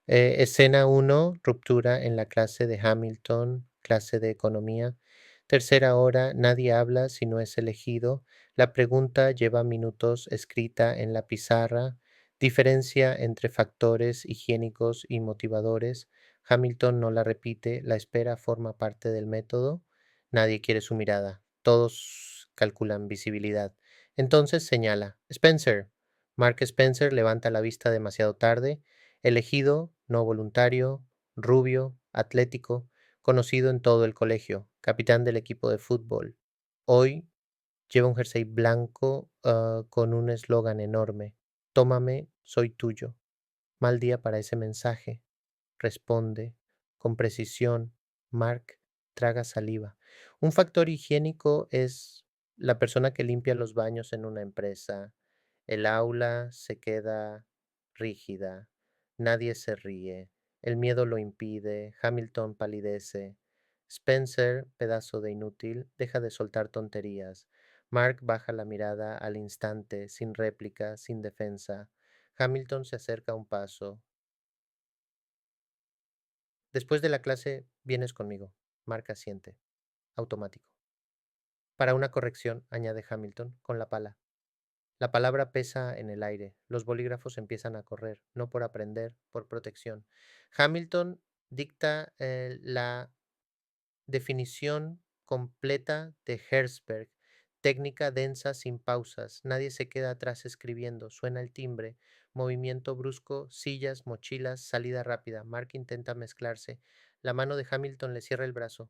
Escena uno, ruptura en la clase de Hamilton, clase de economía. Tercera hora, nadie habla si no es elegido. La pregunta lleva minutos escrita en la pizarra. Diferencia entre factores higiénicos y motivadores. Hamilton no la repite, la espera forma parte del método. Nadie quiere su mirada. Todos calculan visibilidad. Entonces señala, Spencer. Mark Spencer levanta la vista demasiado tarde. Elegido, no voluntario, rubio, atlético, conocido en todo el colegio, capitán del equipo de fútbol. Hoy lleva un jersey blanco con un eslogan enorme. Tómame, soy tuyo. Mal día para ese mensaje. Responde con precisión. Mark traga saliva. Un factor higiénico es la persona que limpia los baños en una empresa. El aula se queda rígida. Nadie se ríe. El miedo lo impide. Hamilton palidece. Spencer, pedazo de inútil, deja de soltar tonterías. Mark baja la mirada al instante, sin réplica, sin defensa. Hamilton se acerca un paso. Después de la clase, vienes conmigo. Mark asiente. Automático. Para una corrección, añade Hamilton, con la pala. La palabra pesa en el aire. Los bolígrafos empiezan a correr, no por aprender, por protección. Hamilton dicta la definición completa de Herzberg. Técnica densa sin pausas. Nadie se queda atrás escribiendo. Suena el timbre. Movimiento brusco. Sillas, mochilas, salida rápida. Mark intenta mezclarse. La mano de Hamilton le cierra el brazo.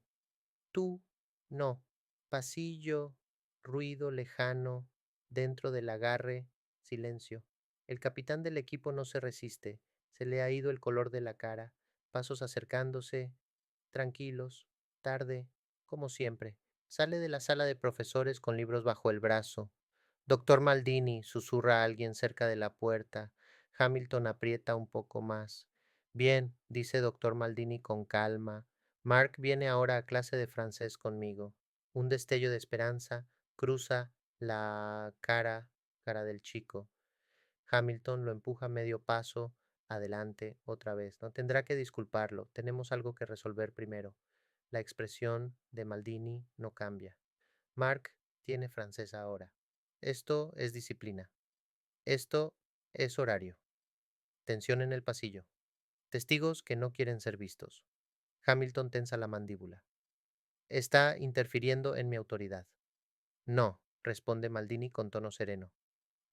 Tú, no. Pasillo, ruido lejano, dentro del agarre, silencio. El capitán del equipo no se resiste. Se le ha ido el color de la cara. Pasos acercándose, tranquilos, tarde, como siempre. Sale de la sala de profesores con libros bajo el brazo. Doctor Maldini, susurra a alguien cerca de la puerta. Hamilton aprieta un poco más. Bien, dice doctor Maldini con calma. Mark viene ahora a clase de francés conmigo. Un destello de esperanza cruza la cara del chico. Hamilton lo empuja medio paso adelante otra vez. No tendrá que disculparlo. Tenemos algo que resolver primero. La expresión de Maldini no cambia. Mark tiene francés ahora. Esto es disciplina. Esto es horario. Tensión en el pasillo. Testigos que no quieren ser vistos. Hamilton tensa la mandíbula. Está interfiriendo en mi autoridad. No, responde Maldini con tono sereno.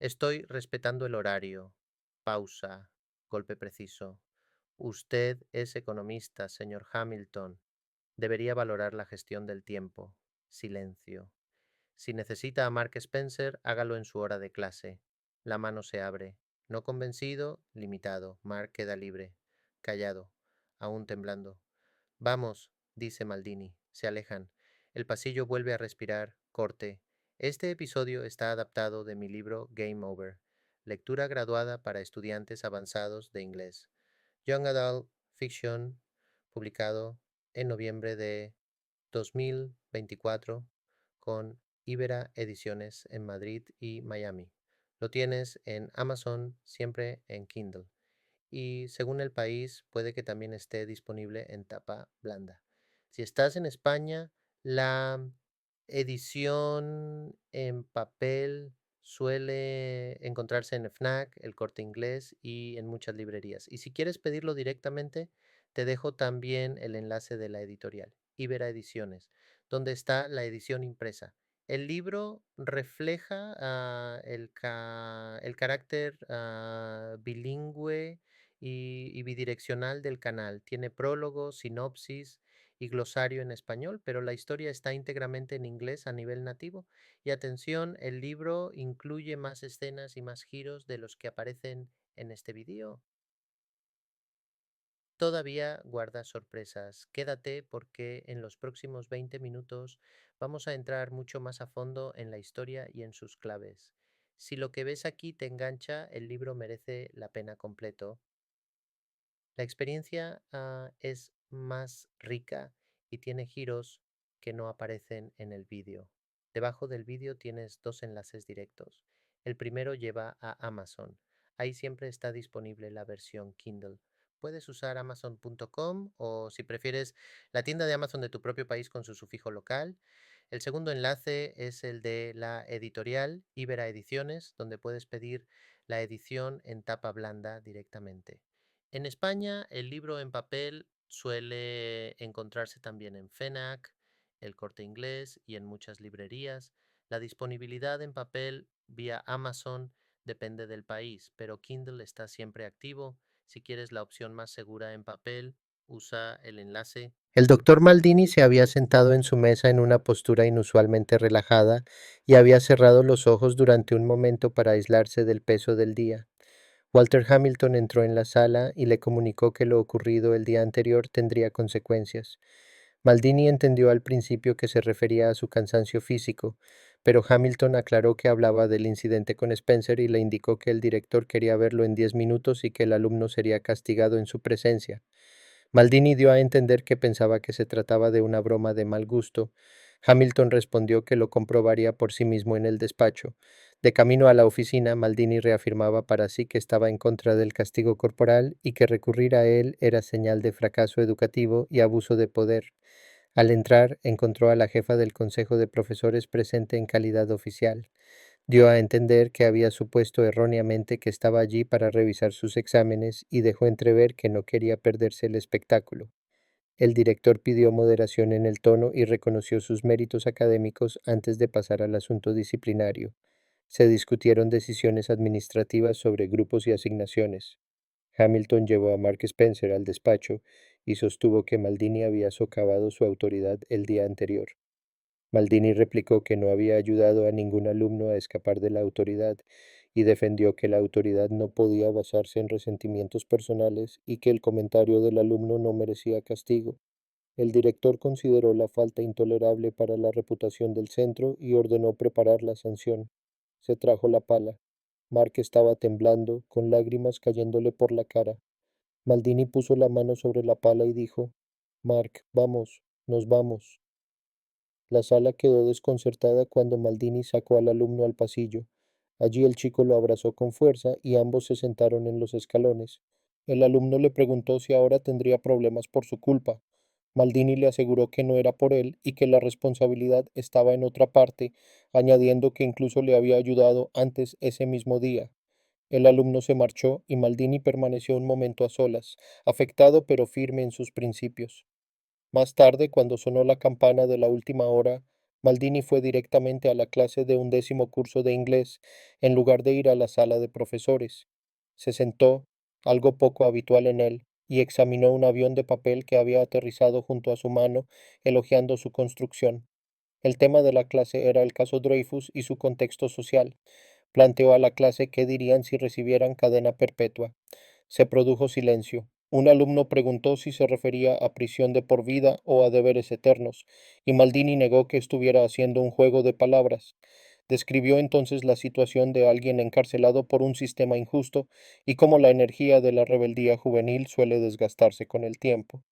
Estoy respetando el horario. Pausa. Golpe preciso. Usted es economista, señor Hamilton. Debería valorar la gestión del tiempo. Silencio. Si necesita a Mark Spencer, hágalo en su hora de clase. La mano se abre. No convencido, limitado. Mark queda libre. Callado, aún temblando. Vamos, dice Maldini. Se alejan. El pasillo vuelve a respirar. Corte. Este episodio está adaptado de mi libro Game Over, lectura graduada para estudiantes avanzados de inglés. Young Adult Fiction, publicado en noviembre de 2024 con Ibera Ediciones en Madrid y Miami. Lo tienes en Amazon, siempre en Kindle. Y según el país, puede que también esté disponible en tapa blanda. Si estás en España, la edición en papel suele encontrarse en FNAC, El Corte Inglés y en muchas librerías. Y si quieres pedirlo directamente, te dejo también el enlace de la editorial, Ibera Ediciones, donde está la edición impresa. El libro refleja el carácter bilingüe y bidireccional del canal. Tiene prólogo, sinopsis y glosario en español, pero la historia está íntegramente en inglés a nivel nativo. Y atención, el libro incluye más escenas y más giros de los que aparecen en este vídeo. Todavía guarda sorpresas. Quédate porque en los próximos 20 minutos vamos a entrar mucho más a fondo en la historia y en sus claves. Si lo que ves aquí te engancha, el libro merece la pena completo. La experiencia es más rica y tiene giros que no aparecen en el vídeo. Debajo del vídeo tienes dos enlaces directos. El primero lleva a Amazon. Ahí siempre está disponible la versión Kindle. puedes usar amazon.com o si prefieres la tienda de Amazon de tu propio país con su sufijo local. El segundo enlace es el de la editorial Ibera Ediciones, donde puedes pedir la edición en tapa blanda directamente. En España, el libro en papel suele encontrarse también en FENAC, El Corte Inglés y en muchas librerías. La disponibilidad en papel vía Amazon depende del país, pero Kindle está siempre activo. Si quieres la opción más segura en papel, usa el enlace. El doctor Maldini se había sentado en su mesa en una postura inusualmente relajada y había cerrado los ojos durante un momento para aislarse del peso del día. Walter Hamilton entró en la sala y le comunicó que lo ocurrido el día anterior tendría consecuencias. Maldini entendió al principio que se refería a su cansancio físico, pero Hamilton aclaró que hablaba del incidente con Spencer y le indicó que el director quería verlo en 10 minutos y que el alumno sería castigado en su presencia. Maldini dio a entender que pensaba que se trataba de una broma de mal gusto. Hamilton respondió que lo comprobaría por sí mismo en el despacho. De camino a la oficina, Maldini reafirmaba para sí que estaba en contra del castigo corporal y que recurrir a él era señal de fracaso educativo y abuso de poder. Al entrar, encontró a la jefa del Consejo de Profesores presente en calidad oficial. Dio a entender que había supuesto erróneamente que estaba allí para revisar sus exámenes y dejó entrever que no quería perderse el espectáculo. El director pidió moderación en el tono y reconoció sus méritos académicos antes de pasar al asunto disciplinario. Se discutieron decisiones administrativas sobre grupos y asignaciones. Hamilton llevó a Mark Spencer al despacho y sostuvo que Maldini había socavado su autoridad el día anterior. Maldini replicó que no había ayudado a ningún alumno a escapar de la autoridad y defendió que la autoridad no podía basarse en resentimientos personales y que el comentario del alumno no merecía castigo. El director consideró la falta intolerable para la reputación del centro y ordenó preparar la sanción. Se trajo la pala. Mark estaba temblando, con lágrimas cayéndole por la cara. Maldini puso la mano sobre la pala y dijo, Mark, vamos, nos vamos. La sala quedó desconcertada cuando Maldini sacó al alumno al pasillo. Allí el chico lo abrazó con fuerza y ambos se sentaron en los escalones. El alumno le preguntó si ahora tendría problemas por su culpa. Maldini le aseguró que no era por él y que la responsabilidad estaba en otra parte, añadiendo que incluso le había ayudado antes ese mismo día. El alumno se marchó y Maldini permaneció un momento a solas, afectado pero firme en sus principios. Más tarde, cuando sonó la campana de la última hora, Maldini fue directamente a la clase de un 10º curso de inglés, en lugar de ir a la sala de profesores. Se sentó, algo poco habitual en él, y examinó un avión de papel que había aterrizado junto a su mano, elogiando su construcción. El tema de la clase era el caso Dreyfus y su contexto social. Planteó a la clase qué dirían si recibieran cadena perpetua. Se produjo silencio. Un alumno preguntó si se refería a prisión de por vida o a deberes eternos, y Maldini negó que estuviera haciendo un juego de palabras. Describió entonces la situación de alguien encarcelado por un sistema injusto y cómo la energía de la rebeldía juvenil suele desgastarse con el tiempo.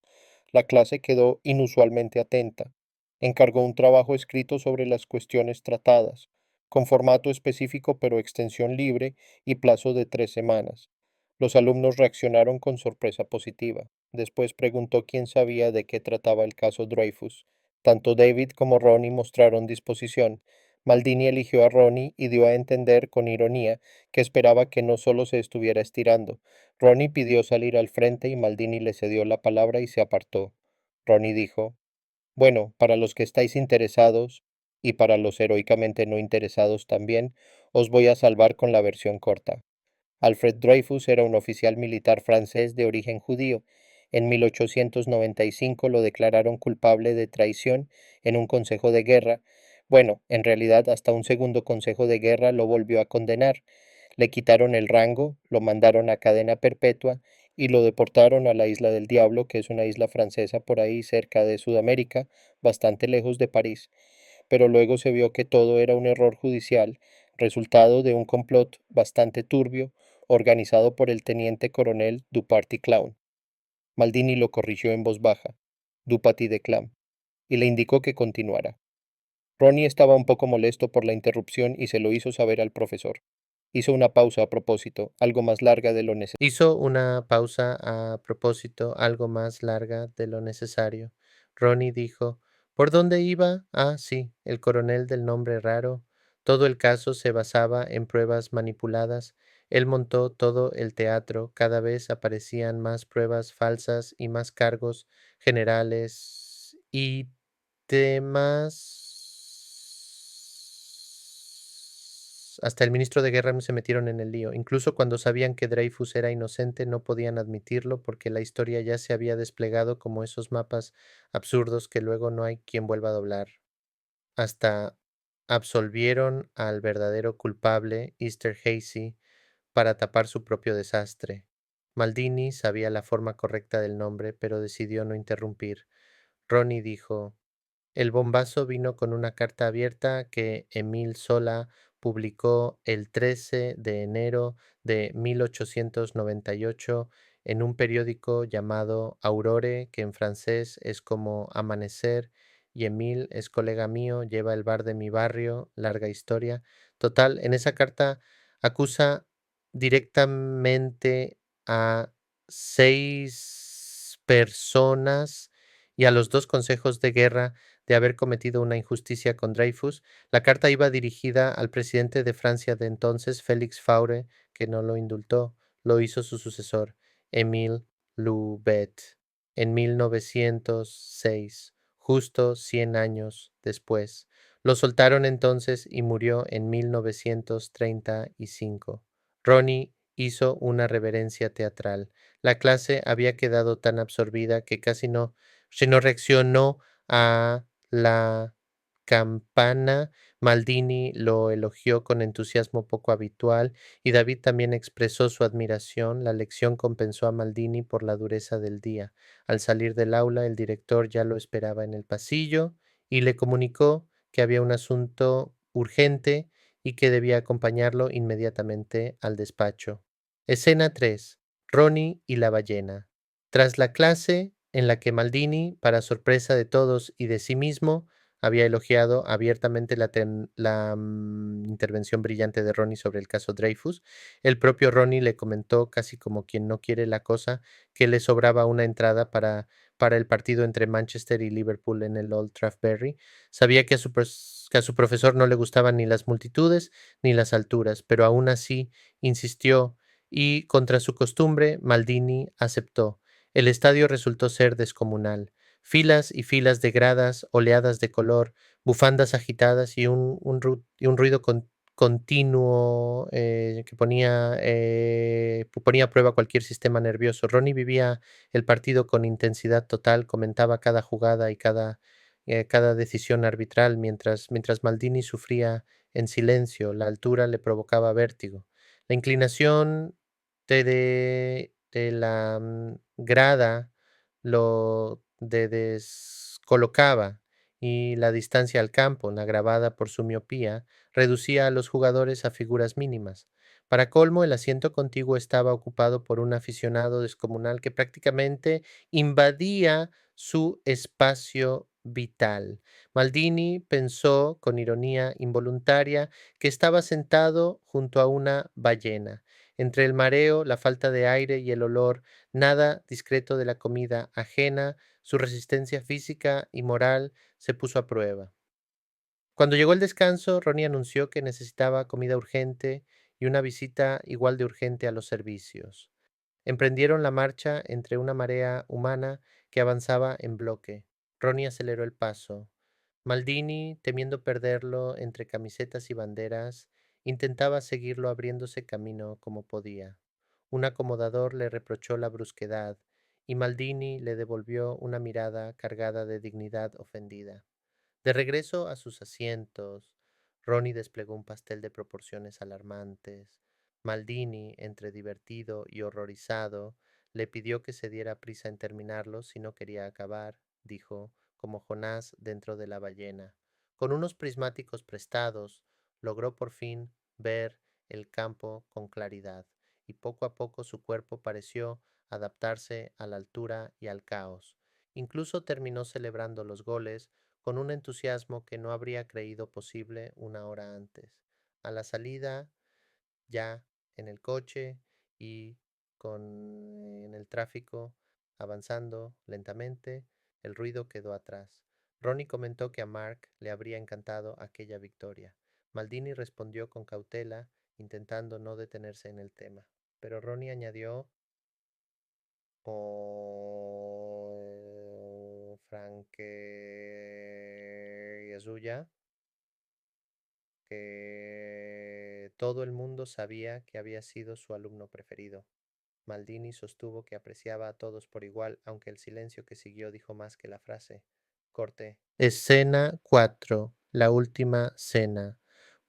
La clase quedó inusualmente atenta. Encargó un trabajo escrito sobre las cuestiones tratadas, con formato específico pero extensión libre y plazo de 3 semanas. Los alumnos reaccionaron con sorpresa positiva. Después preguntó quién sabía de qué trataba el caso Dreyfus. Tanto David como Ronnie mostraron disposición. Maldini eligió a Ronnie y dio a entender con ironía que esperaba que no solo se estuviera estirando. Ronnie pidió salir al frente y Maldini le cedió la palabra y se apartó. Ronnie dijo, bueno, para los que estáis interesados, y para los heroicamente no interesados también, os voy a salvar con la versión corta. Alfred Dreyfus era un oficial militar francés de origen judío. En 1895 lo declararon culpable de traición en un consejo de guerra. Bueno, en realidad hasta un segundo consejo de guerra lo volvió a condenar. Le quitaron el rango, lo mandaron a cadena perpetua y lo deportaron a la Isla del Diablo, que es una isla francesa por ahí cerca de Sudamérica, bastante lejos de París. Pero luego se vio que todo era un error judicial, resultado de un complot bastante turbio, organizado por el teniente coronel Duparty Clown. Maldini lo corrigió en voz baja, Dupaty de Clam, y le indicó que continuara. Ronnie estaba un poco molesto por la interrupción y se lo hizo saber al profesor. Hizo una pausa a propósito, algo más larga de lo necesario. Hizo una pausa a propósito, algo más larga de lo necesario. Ronnie dijo: ¿Por dónde iba? Ah, sí, el coronel del nombre raro. Todo el caso se basaba en pruebas manipuladas. Él montó todo el teatro. Cada vez aparecían más pruebas falsas y más cargos generales y temas. Hasta el ministro de Guerra se metieron en el lío. Incluso cuando sabían que Dreyfus era inocente, no podían admitirlo porque la historia ya se había desplegado como esos mapas absurdos que luego no hay quien vuelva a doblar. Hasta absolvieron al verdadero culpable, Esterhazy, para tapar su propio desastre. Maldini sabía la forma correcta del nombre, pero decidió no interrumpir. Ronnie dijo: el bombazo vino con una carta abierta que Émile Zola publicó el 13 de enero de 1898 en un periódico llamado Aurore, que en francés es como Amanecer, y Émile es colega mío, lleva el bar de mi barrio, larga historia. Total, en esa carta acusa directamente a 6 personas y a los 2 consejos de guerra de haber cometido una injusticia con Dreyfus. La carta iba dirigida al presidente de Francia de entonces, Félix Faure, que no lo indultó, lo hizo su sucesor, Émile Loubet, en 1906, justo 100 años después. Lo soltaron entonces y murió en 1935. Ronnie hizo una reverencia teatral. La clase había quedado tan absorbida que casi no reaccionó a la campana. Maldini lo elogió con entusiasmo poco habitual y David también expresó su admiración. La lección compensó a Maldini por la dureza del día. Al salir del aula, el director ya lo esperaba en el pasillo y le comunicó que había un asunto urgente y que debía acompañarlo inmediatamente al despacho. Escena 3. Ronnie y la ballena. Tras la clase, en la que Maldini, para sorpresa de todos y de sí mismo, había elogiado abiertamente la intervención brillante de Ronnie sobre el caso Dreyfus, el propio Ronnie le comentó, casi como quien no quiere la cosa, que le sobraba una entrada para el partido entre Manchester y Liverpool en el Old Trafford. Sabía que a su profesor no le gustaban ni las multitudes ni las alturas, pero aún así insistió y, contra su costumbre, Maldini aceptó. El estadio resultó ser descomunal. Filas y filas de gradas, oleadas de color, bufandas agitadas y un ruido continuo que ponía a prueba cualquier sistema nervioso. Ronnie vivía el partido con intensidad total, comentaba cada jugada y cada decisión arbitral, mientras Maldini sufría en silencio. La altura le provocaba vértigo. La inclinación de la grada lo descolocaba y la distancia al campo, agravada por su miopía, reducía a los jugadores a figuras mínimas. Para colmo, el asiento contiguo estaba ocupado por un aficionado descomunal que prácticamente invadía su espacio vital. Maldini pensó, con ironía involuntaria, que estaba sentado junto a una ballena. Entre el mareo, la falta de aire y el olor nada discreto de la comida ajena, su resistencia física y moral se puso a prueba. Cuando llegó el descanso, Ronnie anunció que necesitaba comida urgente y una visita igual de urgente a los servicios. Emprendieron la marcha entre una marea humana que avanzaba en bloque. Ronnie aceleró el paso. Maldini, temiendo perderlo entre camisetas y banderas, intentaba seguirlo abriéndose camino como podía. Un acomodador le reprochó la brusquedad y Maldini le devolvió una mirada cargada de dignidad ofendida. De regreso a sus asientos, Ronnie desplegó un pastel de proporciones alarmantes. Maldini, entre divertido y horrorizado, le pidió que se diera prisa en terminarlo si no quería acabar, dijo, como Jonás dentro de la ballena. Con unos prismáticos prestados, logró por fin ver el campo con claridad, y poco a poco su cuerpo pareció adaptarse a la altura y al caos. Incluso terminó celebrando los goles con un entusiasmo que no habría creído posible una hora antes. A la salida ya en el coche y en el tráfico, avanzando lentamente, el ruido quedó atrás. Ronnie comentó que a Mark le habría encantado aquella victoria. Maldini respondió con cautela, intentando no detenerse en el tema. Pero Ronnie añadió, franque suya, que todo el mundo sabía que había sido su alumno preferido. Maldini sostuvo que apreciaba a todos por igual, aunque el silencio que siguió dijo más que la frase. Corte. Escena 4. La última cena.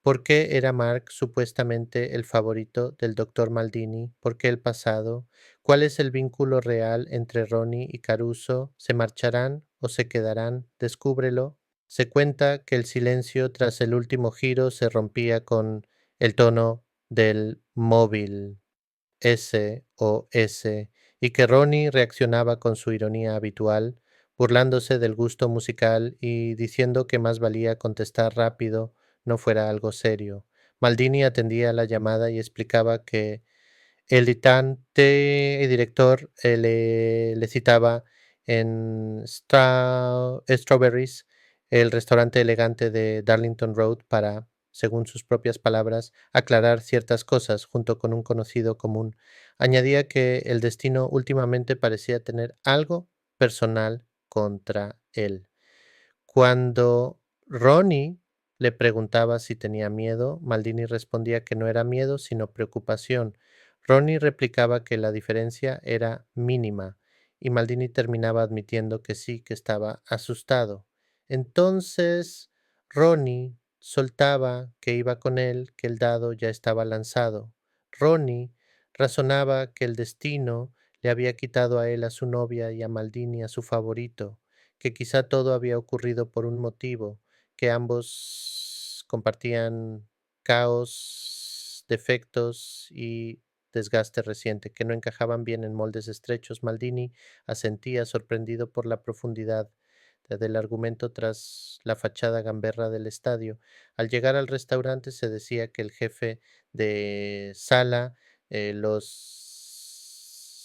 ¿Por qué era Mark supuestamente el favorito del doctor Maldini? ¿Por qué el pasado? ¿Cuál es el vínculo real entre Ronnie y Caruso? ¿Se marcharán o se quedarán? Descúbrelo. Se cuenta que el silencio tras el último giro se rompía con el tono del móvil. SOS, y que Ronnie reaccionaba con su ironía habitual, burlándose del gusto musical y diciendo que más valía contestar rápido, no fuera algo serio. Maldini atendía la llamada y explicaba que el dictante y director le citaba en Strawberries, el restaurante elegante de Darlington Road, para, según sus propias palabras, aclarar ciertas cosas junto con un conocido común. Añadía que el destino últimamente parecía tener algo personal contra él. Cuando Ronnie le preguntaba si tenía miedo, Maldini respondía que no era miedo, sino preocupación. Ronnie replicaba que la diferencia era mínima, y Maldini terminaba admitiendo que sí, que estaba asustado. Entonces Ronnie soltaba que iba con él, que el dado ya estaba lanzado. Ronnie razonaba que el destino le había quitado a él a su novia y a Maldini a su favorito, que quizá todo había ocurrido por un motivo, que ambos compartían caos, defectos y desgaste reciente, que no encajaban bien en moldes estrechos. Maldini asentía, sorprendido por la profundidad del argumento tras la fachada gamberra del estadio. Al llegar al restaurante se decía que el jefe de sala los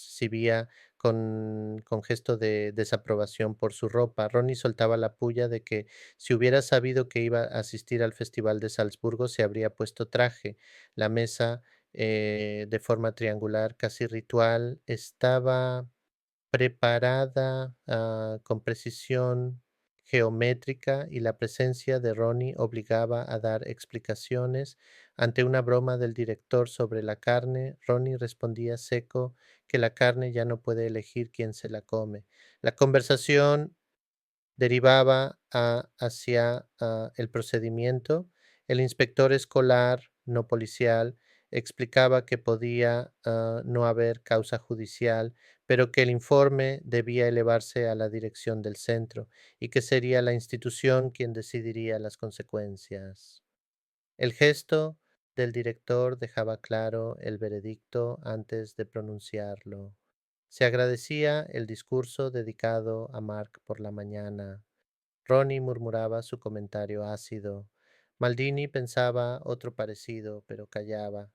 exhibía con gesto de desaprobación por su ropa. Ronnie soltaba la puya de que si hubiera sabido que iba a asistir al Festival de Salzburgo se habría puesto traje. La mesa, de forma triangular, casi ritual, estaba preparada con precisión geométrica, y la presencia de Ronnie obligaba a dar explicaciones. Ante una broma del director sobre la carne, Ronnie respondía seco que la carne ya no puede elegir quién se la come. La conversación derivaba hacia el procedimiento. El inspector escolar, no policial, explicaba que podía no haber causa judicial, pero que el informe debía elevarse a la dirección del centro y que sería la institución quien decidiría las consecuencias. El gesto del director dejaba claro el veredicto antes de pronunciarlo. Se agradecía el discurso dedicado a Mark por la mañana. Ronnie murmuraba su comentario ácido. Maldini pensaba otro parecido, pero callaba.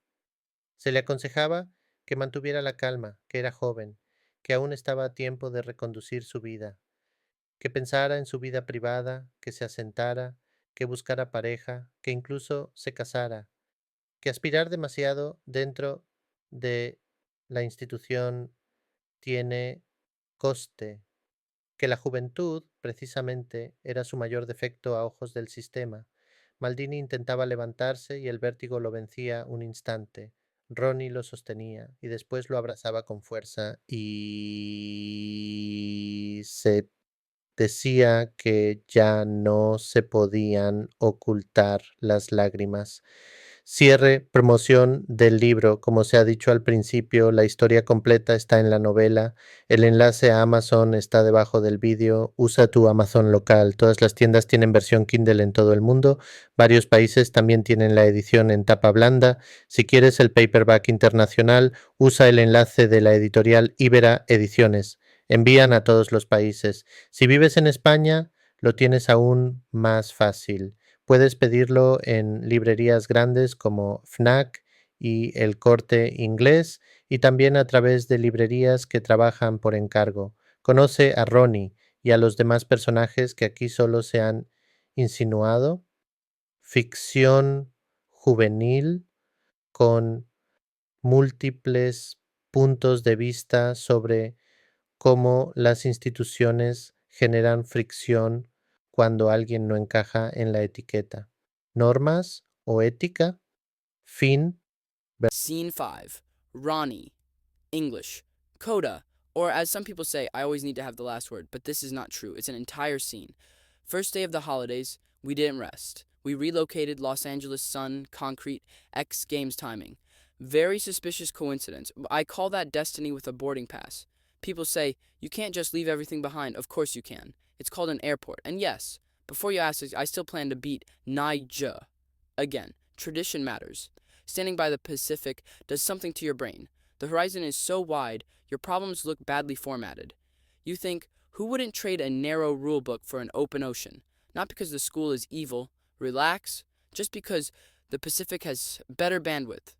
Se le aconsejaba que mantuviera la calma, que era joven, que aún estaba a tiempo de reconducir su vida, que pensara en su vida privada, que se asentara, que buscara pareja, que incluso se casara, que aspirar demasiado dentro de la institución tiene coste, que la juventud, precisamente, era su mayor defecto a ojos del sistema. Maldini intentaba levantarse y el vértigo lo vencía un instante. Ronnie lo sostenía y después lo abrazaba con fuerza y se decía que ya no se podían ocultar las lágrimas. Cierre, promoción del libro. Como se ha dicho al principio, la historia completa está en la novela. El enlace a Amazon está debajo del vídeo. Usa tu Amazon local. Todas las tiendas tienen versión Kindle en todo el mundo. Varios países también tienen la edición en tapa blanda. Si quieres el paperback internacional, usa el enlace de la editorial Ibera Ediciones. Envían a todos los países. Si vives en España, lo tienes aún más fácil. Puedes pedirlo en librerías grandes como Fnac y El Corte Inglés, y también a través de librerías que trabajan por encargo. Conoce a Ronnie y a los demás personajes que aquí solo se han insinuado. Ficción juvenil con múltiples puntos de vista sobre cómo las instituciones generan fricción cuando alguien no encaja en la etiqueta. Normas o ética, fin. Scene 5. Ronnie. English. Coda. Or as some people say, I always need to have the last word, but this is not true. It's an entire scene. First day of the holidays, we didn't rest. We relocated Los Angeles sun, concrete, X Games timing. Very suspicious coincidence. I call that destiny with a boarding pass. People say, you can't just leave everything behind. Of course you can. It's called an airport. And yes, before you ask, I still plan to beat Niger. Again, tradition matters. Standing by the Pacific does something to your brain. The horizon is so wide, your problems look badly formatted. You think, who wouldn't trade a narrow rule book for an open ocean? Not because the school is evil, relax, just because the Pacific has better bandwidth.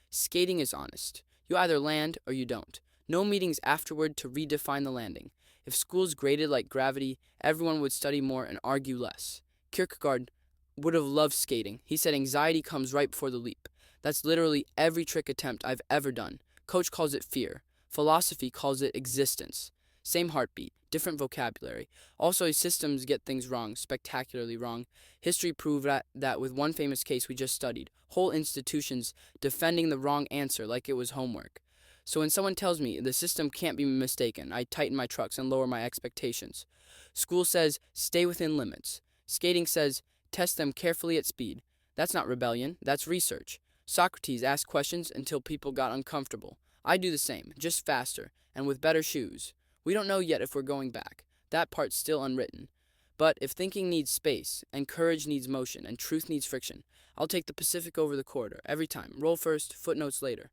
Skating is honest. You either land or you don't. No meetings afterward to redefine the landing. If school's graded like gravity, everyone would study more and argue less. Kierkegaard would have loved skating. He said anxiety comes right before the leap. That's literally every trick attempt I've ever done. Coach calls it fear. Philosophy calls it existence. Same heartbeat, different vocabulary. Also, systems get things wrong, spectacularly wrong. History proved that with one famous case we just studied. Whole institutions defending the wrong answer like it was homework. So when someone tells me the system can't be mistaken, I tighten my trucks and lower my expectations. School says, stay within limits. Skating says, test them carefully at speed. That's not rebellion, that's research. Socrates asked questions until people got uncomfortable. I do the same, just faster, and with better shoes. We don't know yet if we're going back. That part's still unwritten. But if thinking needs space, and courage needs motion, and truth needs friction, I'll take the Pacific over the corridor, every time. Roll first, footnotes later.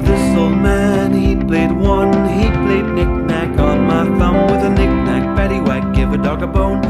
This old man, he played knick-knack on my thumb with a knick-knack, paddywhack, give a dog a bone.